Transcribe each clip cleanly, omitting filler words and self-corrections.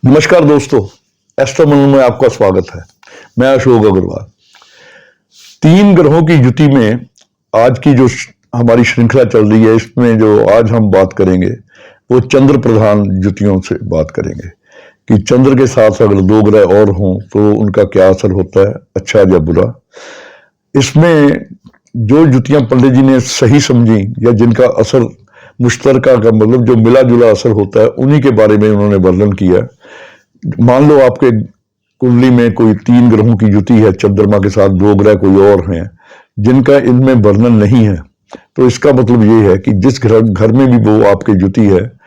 नमस्कार दोस्तों, एस्ट्रोनॉमी में आपका स्वागत है। मैं अशोक अग्रवाल। 3 ग्रहों की युति में आज की जो हमारी श्रृंखला चल रही है, इसमें जो आज हम बात करेंगे वो चंद्र प्रधान युतियों से बात करेंगे कि चंद्र के साथ अगर 2 ग्रह और हों तो उनका क्या असर होता है, अच्छा या बुरा। इसमें जो युतियां पंडित जी ने सही समझी या जिनका असर मुश्तरका का मतलब जो मिला जुला असर होता है, उन्हीं के बारे में उन्होंने वर्णन किया। मान लो आपके कुंडली में कोई 3 ग्रहों की युति है, चंद्रमा के साथ 2 ग्रह कोई और हैं जिनका इनमें वर्णन नहीं है, तो इसका मतलब ये है कि जिस घर में भी वो आपकी युति है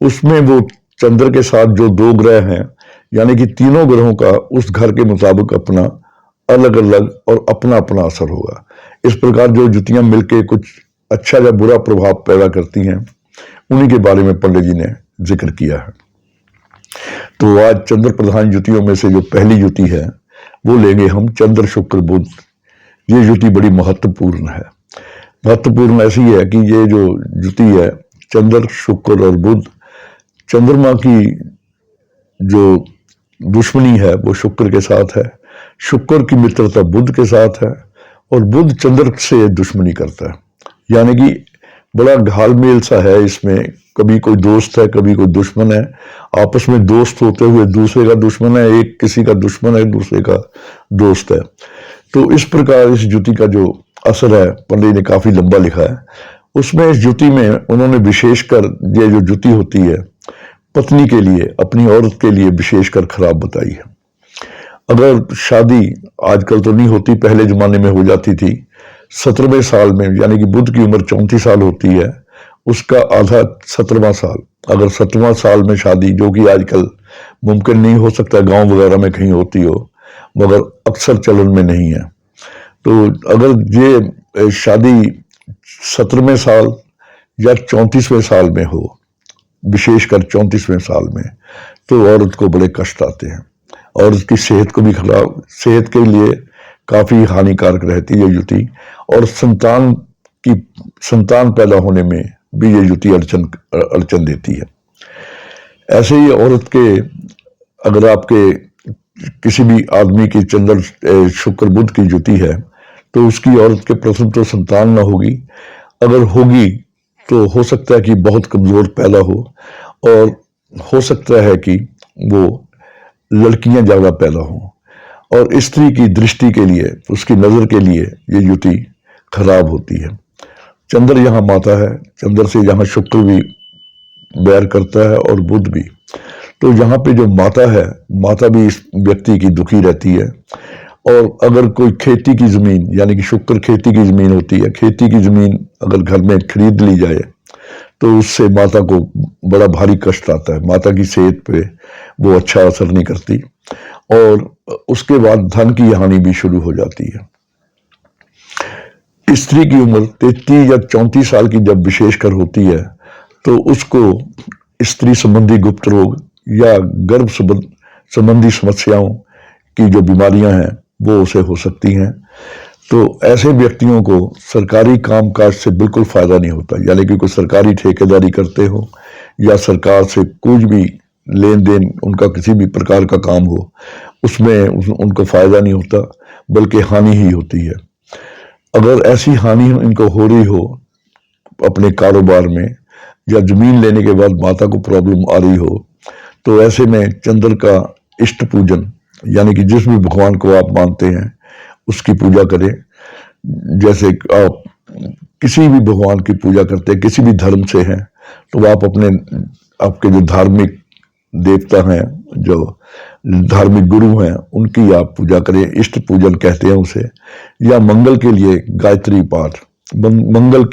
उसमें वो चंद्र के साथ जो 2 ग्रह हैं, यानी कि तीनों ग्रहों का उस घर के मुताबिक अपना अलग अलग और अपना अपना असर होगा। इस प्रकार जो युतियां मिलकर कुछ अच्छा या बुरा प्रभाव पैदा करती हैं, उन्हीं के बारे में पंडित जी ने जिक्र किया है। तो आज चंद्र प्रधान युतियों में से जो पहली युति है वो लेंगे हम चंद्र शुक्र बुध। ये युति बड़ी महत्वपूर्ण है। महत्वपूर्ण ऐसी है कि ये जो युति है चंद्र शुक्र और बुध, चंद्रमा की जो दुश्मनी है वो शुक्र के साथ है, शुक्र की मित्रता बुध के साथ है और बुध चंद्र से दुश्मनी करता है। यानी कि बड़ा घालमेल सा है इसमें, कभी कोई दोस्त है कभी कोई दुश्मन है, आपस में दोस्त होते हुए दूसरे का दुश्मन है, एक किसी का दुश्मन है दूसरे का दोस्त है। तो इस प्रकार इस युति का जो असर है पंडित ने काफी लंबा लिखा है। उसमें इस युति में उन्होंने विशेषकर ये जो युति होती है पत्नी के लिए, अपनी औरत के लिए विशेषकर खराब बताई है। अगर शादी आजकल तो नहीं होती, पहले जमाने में हो जाती थी, 17वें साल में, यानी कि बुध की उम्र 34 साल होती है, उसका आधा 17वां साल, अगर 7वां साल में शादी, जो कि आजकल मुमकिन नहीं हो सकता, गांव वगैरह में कहीं होती हो मगर अक्सर चलन में नहीं है। तो अगर ये शादी 17वें साल या 34वें साल में हो, विशेषकर 34वें साल में, तो औरत को बड़े कष्ट आते हैं और उसकी सेहत को भी खराब, सेहत के लिए काफी हानिकारक रहती है ये युति, और संतान पैदा होने में भी ये युति अड़चन देती है। ऐसे ही औरत के, अगर आपके किसी भी आदमी की चंद्र शुक्र बुध की युति है तो उसकी औरत के प्रथम तो संतान ना होगी, अगर होगी तो हो सकता है कि बहुत कमजोर पैदा हो, और हो सकता है कि वो लड़कियां ज्यादा पैदा हों, और स्त्री की दृष्टि के लिए, उसकी नजर के लिए ये युति खराब होती है। चंद्र यहाँ माता है, चंद्र से यहाँ शुक्र भी बैर करता है और बुध भी, तो यहाँ पे जो माता है, माता भी इस व्यक्ति की दुखी रहती है। और अगर कोई खेती की जमीन, यानी कि शुक्र खेती की जमीन होती है, खेती की जमीन अगर घर में खरीद ली जाए तो उससे माता को बड़ा भारी कष्ट आता है, माता की सेहत पे वो अच्छा असर नहीं करती, और उसके बाद धन की हानि भी शुरू हो जाती है। स्त्री की उम्र 33 या 34 साल की जब विशेषकर होती है तो उसको स्त्री संबंधी गुप्त रोग या गर्भ संबंधी समस्याओं की जो बीमारियां हैं वो उसे हो सकती हैं। तो ऐसे व्यक्तियों को सरकारी कामकाज से बिल्कुल फायदा नहीं होता, यानी कि कोई सरकारी ठेकेदारी करते हो या सरकार से कुछ भी लेन देन, उनका किसी भी प्रकार का काम हो, उसमें उनको फायदा नहीं होता बल्कि हानि ही होती है। अगर ऐसी हानि इनको हो रही हो अपने कारोबार में, या जमीन लेने के बाद माता को प्रॉब्लम आ रही हो, तो ऐसे में चंद्र का इष्ट पूजन, यानी कि जिस भी भगवान को आप मानते हैं उसकी पूजा करें। जैसे आप किसी भी भगवान की पूजा करते हैं, किसी भी धर्म से हैं, तो आप आपके जो धार्मिक देवता हैं, जो धार्मिक गुरु हैं, उनकी आप पूजा करें, इष्ट पूजन कहते हैं उसे। या मंगल के लिए गायत्री पाठ, मंगल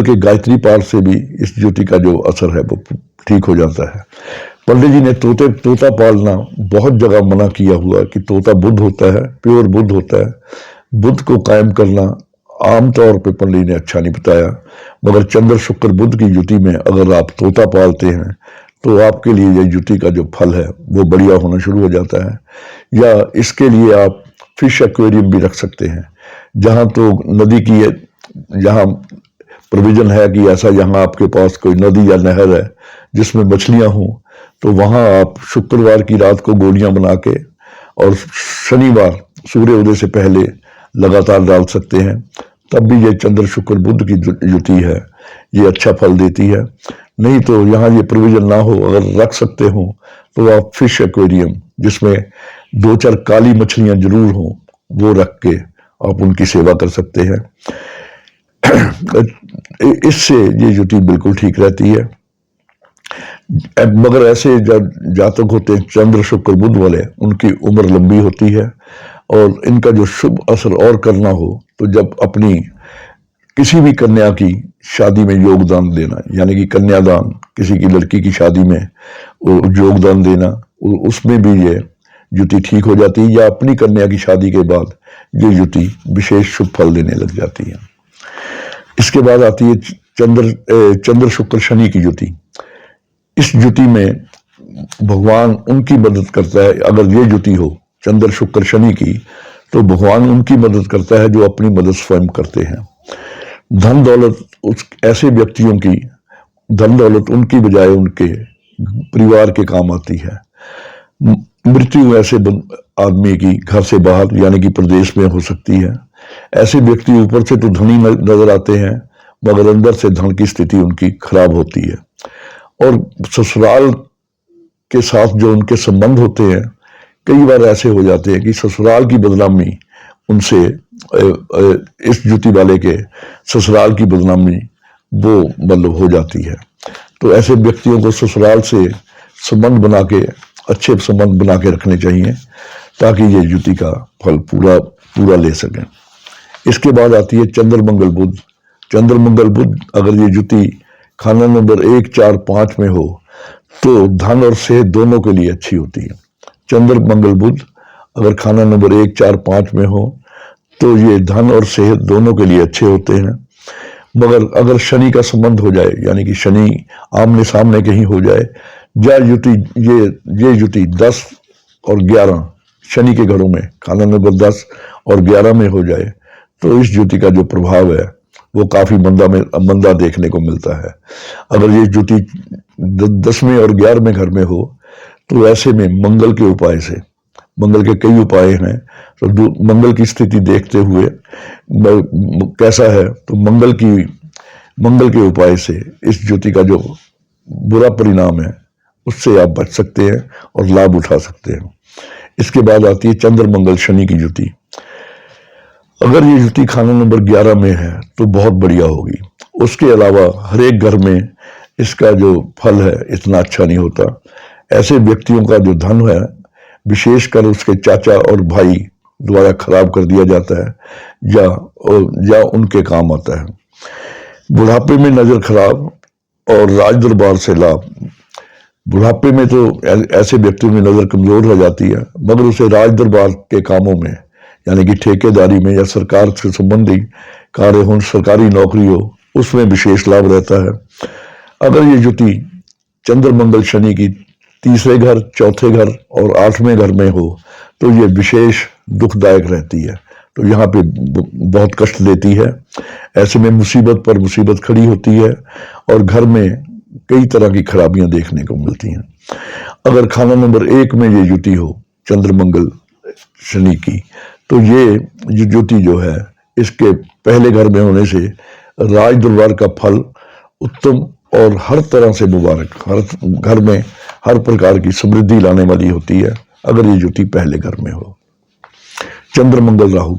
के गायत्री पाठ से भी इस युति का जो असर है वो ठीक हो जाता है। पंडित जी ने तोता पालना बहुत जगह मना किया हुआ कि तोता बुध होता है, प्योर बुध होता है, बुध को कायम करना आमतौर पे पंडित ने अच्छा नहीं बताया। मगर चंद्र शुक्र बुध की युति में अगर आप तोता पालते हैं तो आपके लिए ये युति का जो फल है वो बढ़िया होना शुरू हो जाता है। या इसके लिए आप फिश एक्वेरियम भी रख सकते हैं, जहां तो नदी की, जहां प्रोविजन है कि ऐसा, यहाँ आपके पास कोई नदी या नहर है जिसमें मछलियां हों, तो वहां आप शुक्रवार की रात को गोलियां बना के और शनिवार सूर्य उदय से पहले लगातार डाल सकते हैं। तब भी ये चंद्र शुक्र बुध की युति है, ये अच्छा फल देती है। नहीं तो यहाँ ये प्रोविजन ना हो, अगर रख सकते हो तो आप फिश एक्वेरियम जिसमें 2-4 काली मछलियां जरूर हों वो रख के आप उनकी सेवा कर सकते हैं। इससे ये युति बिल्कुल ठीक रहती है। मगर ऐसे जब जातक होते हैं चंद्र शुक्र बुध वाले, उनकी उम्र लंबी होती है और इनका जो शुभ असर और करना हो तो जब अपनी किसी भी कन्या की शादी में योगदान देना, यानी कि कन्यादान, किसी की लड़की की शादी में योगदान देना, उसमें भी ये युति ठीक हो जाती है। या अपनी कन्या की शादी के बाद ये युति विशेष शुभ फल देने लग जाती है। इसके बाद आती है चंद्र शुक्र शनि की युति। इस युति में भगवान उनकी मदद करता है। अगर ये युति हो चंद्र शुक्र शनि की तो भगवान उनकी मदद करता है जो अपनी मदद स्वयं करते हैं। धन दौलत ऐसे व्यक्तियों की धन दौलत उनकी बजाय उनके परिवार के काम आती है। मृत्यु ऐसे आदमी की घर से बाहर यानी कि प्रदेश में हो सकती है। ऐसे व्यक्ति ऊपर से तो धनी नजर आते हैं मगर अंदर से धन की स्थिति उनकी खराब होती है। और ससुराल के साथ जो उनके संबंध होते हैं कई बार ऐसे हो जाते हैं कि ससुराल की बदनामी उनसे, इस युति वाले के ससुराल की बदनामी वो मतलब हो जाती है। तो ऐसे व्यक्तियों को ससुराल से संबंध बना के, अच्छे संबंध बना के रखने चाहिए ताकि ये युति का फल पूरा ले सकें। इसके बाद आती है चंद्र मंगल बुध। चंद्र मंगल बुध अगर ये युति खाना नंबर 1, 4, 5 में हो तो धन और सेहत दोनों के लिए अच्छी होती है। चंद्र मंगल बुध अगर खाना नंबर 1, 4, 5 में हो तो ये धन और सेहत दोनों के लिए अच्छे होते हैं। मगर अगर शनि का संबंध हो जाए, यानी कि शनि आमने सामने कहीं हो जाए, या ये युति 10 और 11 शनि के घरों में खाना नंबर 10 और 11 में हो जाए तो इस युति का जो प्रभाव है वो काफी मंदा देखने को मिलता है। अगर ये युति 10वें और 11वें घर में हो तो ऐसे में मंगल के उपाय से, मंगल के कई उपाय हैं, तो मंगल की स्थिति देखते हुए कैसा है तो मंगल के उपाय से इस युति का जो बुरा परिणाम है उससे आप बच सकते हैं और लाभ उठा सकते हैं। इसके बाद आती है चंद्र मंगल शनि की युति। अगर ये युति खाना नंबर 11 में है तो बहुत बढ़िया होगी। उसके अलावा हर एक घर में इसका जो फल है इतना अच्छा नहीं होता। ऐसे व्यक्तियों का जो धन है विशेषकर उसके चाचा और भाई द्वारा खराब कर दिया जाता है या उनके काम आता है। बुढ़ापे में नजर खराब और राज दरबार से लाभ। बुढ़ापे में तो ऐसे व्यक्तियों में नजर कमजोर हो जाती है मगर उसे राज दरबार के कामों में, यानी कि ठेकेदारी में या सरकार से संबंधित कार्य हो, सरकारी नौकरी हो, उसमें विशेष लाभ रहता है। अगर ये युति चंद्र मंगल शनि की तीसरे घर, चौथे घर और 8वें घर में हो तो ये विशेष दुखदायक रहती है, तो यहाँ पे बहुत कष्ट देती है। ऐसे में मुसीबत पर मुसीबत खड़ी होती है और घर में कई तरह की खराबियां देखने को मिलती हैं। अगर खाना नंबर 1 में ये युति हो चंद्र मंगल शनि की तो ये युति जो है इसके पहले घर में होने से राज दरबार का फल उत्तम और हर तरह से मुबारक, हर घर में हर प्रकार की समृद्धि लाने वाली होती है अगर ये युति पहले घर में हो। चंद्र मंगल राहु।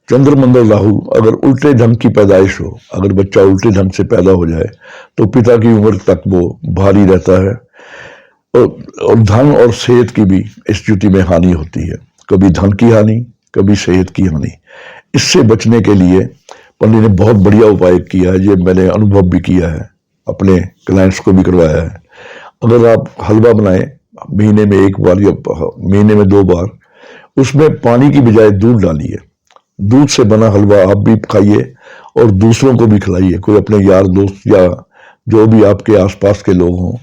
चंद्र मंगल राहु अगर उल्टे ढंग की पैदाइश हो, अगर बच्चा उल्टे ढंग से पैदा हो जाए तो पिता की उम्र तक वो भारी रहता है और धन और सेहत की भी इस युति में हानि होती है। कभी धन की हानि, कभी सेहत की हानि। इससे बचने के लिए पंडित ने बहुत बढ़िया उपाय किया है। ये मैंने अनुभव भी किया है, अपने क्लाइंट्स को भी करवाया है। अगर आप हलवा बनाएं महीने में 1 बार या महीने में 2 बार, उसमें पानी की बजाय दूध डालिए। दूध से बना हलवा आप भी खाइए और दूसरों को भी खिलाइए। कोई अपने यार दोस्त या जो भी आपके आसपास के लोग हों,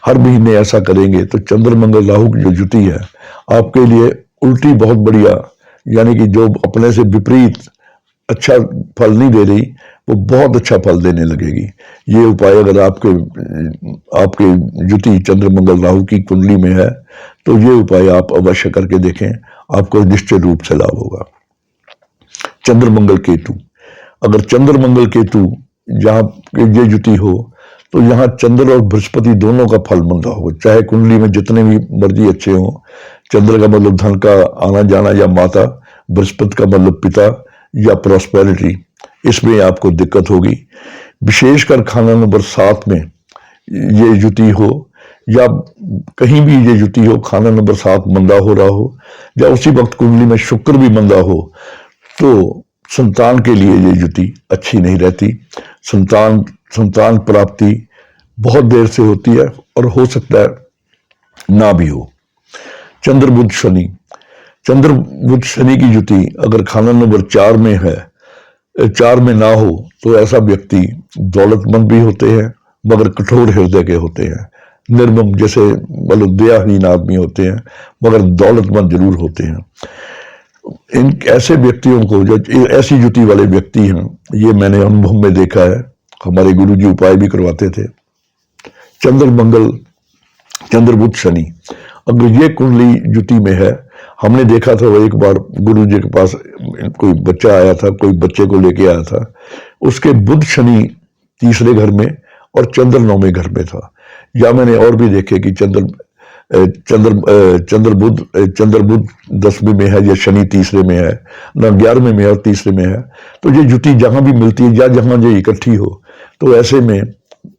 हर महीने ऐसा करेंगे तो चंद्र मंगल राहु की जो युति है आपके लिए उल्टी बहुत बढ़िया, यानी कि जो अपने से विपरीत अच्छा फल नहीं दे रही वो बहुत अच्छा फल देने लगेगी। ये उपाय अगर आपके युति चंद्र मंगल राहु की कुंडली में है तो ये उपाय आप अवश्य करके देखें, आपको निश्चित रूप से लाभ होगा। चंद्र मंगल केतु, अगर चंद्र मंगल केतु जहां ये युति हो तो यहाँ चंद्र और बृहस्पति दोनों का फल मंदा हो, चाहे कुंडली में जितने भी मर्जी अच्छे हों। चंद्र का मतलब धन का आना जाना या माता, बृहस्पति का मतलब पिता या प्रॉस्पेरिटी, इसमें आपको दिक्कत होगी। विशेषकर खाना नंबर 7 में ये युति हो या कहीं भी ये युति हो, खाना नंबर 7 मंदा हो रहा हो या उसी वक्त कुंडली में शुक्र भी मंदा हो तो संतान के लिए ये युति अच्छी नहीं रहती। संतान प्राप्ति बहुत देर से होती है और हो सकता है ना भी हो। चंद्र बुध शनि, चंद्र बुध शनि की युति अगर खाना नंबर 4 में है, 4 में ना हो तो ऐसा व्यक्ति दौलतमंद भी होते हैं मगर कठोर हृदय के होते हैं, निर्मम जैसे मतलब दयाहीन आदमी होते हैं मगर दौलतमंद जरूर होते हैं। इन ऐसे व्यक्तियों को, जो ऐसी युति वाले व्यक्ति हैं, ये मैंने अनुभव में देखा है, हमारे गुरुजी उपाय भी करवाते थे। चंद्र मंगल, चंद्र बुध शनि अगर ये कुंडली युति में है, हमने देखा था वो एक बार गुरुजी के पास कोई बच्चा आया था, कोई बच्चे को लेके आया था, उसके बुध शनि तीसरे घर में और चंद्र 9वें घर में था। या मैंने और भी देखे कि चंद्र बुध 10वीं में है या शनि तीसरे में है, ना 11वें में है और तीसरे में है। तो ये युति जहां भी मिलती है या जहां ये इकट्ठी हो तो ऐसे में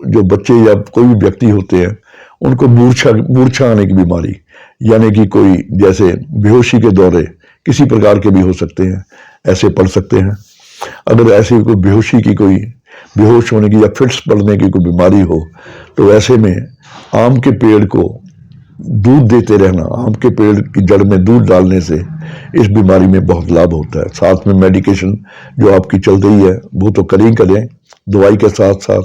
जो बच्चे या कोई भी व्यक्ति होते हैं उनको मूर्छा आने की बीमारी, यानी कि कोई जैसे बेहोशी के दौरे किसी प्रकार के भी हो सकते हैं, ऐसे पड़ सकते हैं। अगर ऐसी कोई बेहोश होने की या फिट्स पड़ने की कोई बीमारी हो तो ऐसे में आम के पेड़ को दूध देते रहना, आम के पेड़ की जड़ में दूध डालने से इस बीमारी में बहुत लाभ होता है। साथ में मेडिकेशन जो आपकी चल रही है वो तो करें, दवाई के साथ साथ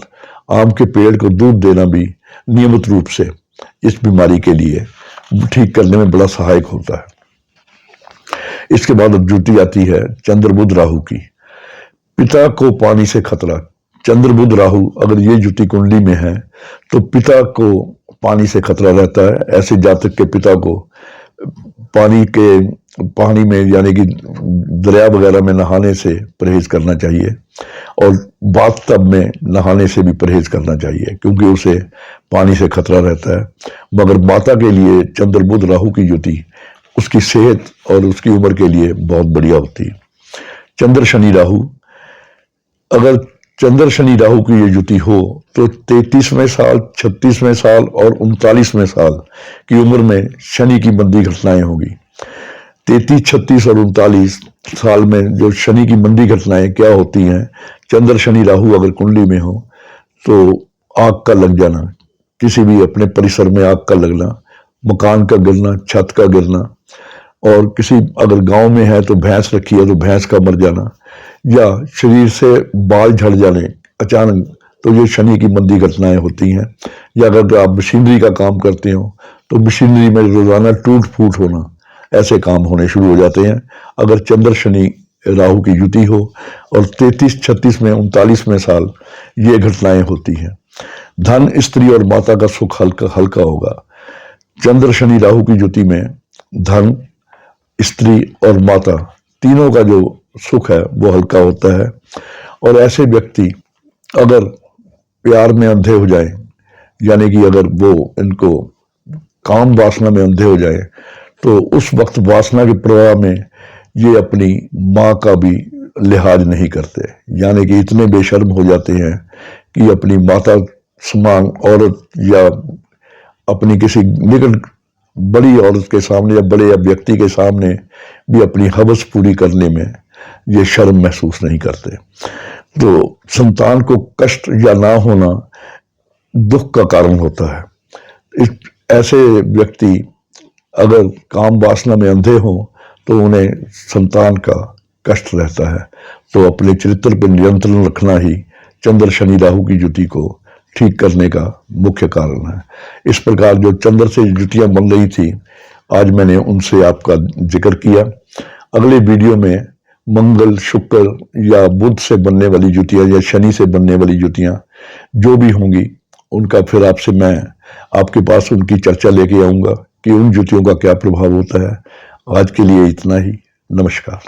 आम के पेड़ को दूध देना भी नियमित रूप से इस बीमारी के लिए ठीक करने में बड़ा सहायक होता है। इसके बाद युति आती है चंद्र बुध राहु की। पिता को पानी से खतरा, चंद्र बुध राहु अगर ये युति कुंडली में है तो पिता को पानी से खतरा रहता है। ऐसे जातक के पिता को पानी में यानी कि दरिया वगैरह में नहाने से परहेज करना चाहिए और बाथटब में नहाने से भी परहेज करना चाहिए क्योंकि उसे पानी से खतरा रहता है। मगर माता के लिए चंद्र बुध राहु की युति उसकी सेहत और उसकी उम्र के लिए बहुत बढ़िया होती है। चंद्र शनि राहु, अगर चंद्र शनि राहु की ये युति हो तो 33वें साल, 36वें साल और 39वें साल की उम्र में शनि की मंदी घटनाएं होगी। 33, 36 और 39 साल में जो शनि की मंदी घटनाएं क्या होती हैं, चंद्र शनि राहु अगर कुंडली में हो तो आग का लग जाना, किसी भी अपने परिसर में आग का लगना, मकान का गिरना, छत का गिरना, और किसी अगर गांव में है तो भैंस रखी है तो भैंस का मर जाना, या शरीर से बाल झड़ जाने अचानक, तो ये शनि की मंदी घटनाएं होती हैं। या अगर आप मशीनरी का काम करते हो तो मशीनरी में रोजाना टूट फूट होना, ऐसे काम होने शुरू हो जाते हैं अगर चंद्र शनि राहु की युति हो और 33, 36 में 39वें साल ये घटनाएं होती हैं। धन, स्त्री और माता का सुख हल्का होगा। चंद्र शनि राहु की युति में धन, स्त्री और माता तीनों का जो सुख है वो हल्का होता है। और ऐसे व्यक्ति अगर प्यार में अंधे हो जाए, यानी कि अगर वो इनको काम वासना में अंधे हो जाए तो उस वक्त वासना के प्रवाह में ये अपनी माँ का भी लिहाज नहीं करते, यानी कि इतने बेशर्म हो जाते हैं कि अपनी माता समान औरत या अपनी किसी निकट बड़ी औरत के सामने या बड़े या व्यक्ति के सामने भी अपनी हवस पूरी करने में ये शर्म महसूस नहीं करते। तो संतान को कष्ट या ना होना दुख का कारण होता है। ऐसे व्यक्ति अगर काम वासना में अंधे हों तो उन्हें संतान का कष्ट रहता है। तो अपने चरित्र पर नियंत्रण रखना ही चंद्र शनि राहु की युति को ठीक करने का मुख्य कारण है। इस प्रकार जो चंद्र से युतियां बन रही थी आज मैंने उनसे आपका जिक्र किया। अगले वीडियो में मंगल, शुक्र या बुध से बनने वाली जुतियां या शनि से बनने वाली जुतियां जो भी होंगी, उनका फिर आपसे मैं आपके पास उनकी चर्चा लेके आऊंगा कि उन जुतियों का क्या प्रभाव होता है। आज के लिए इतना ही। नमस्कार।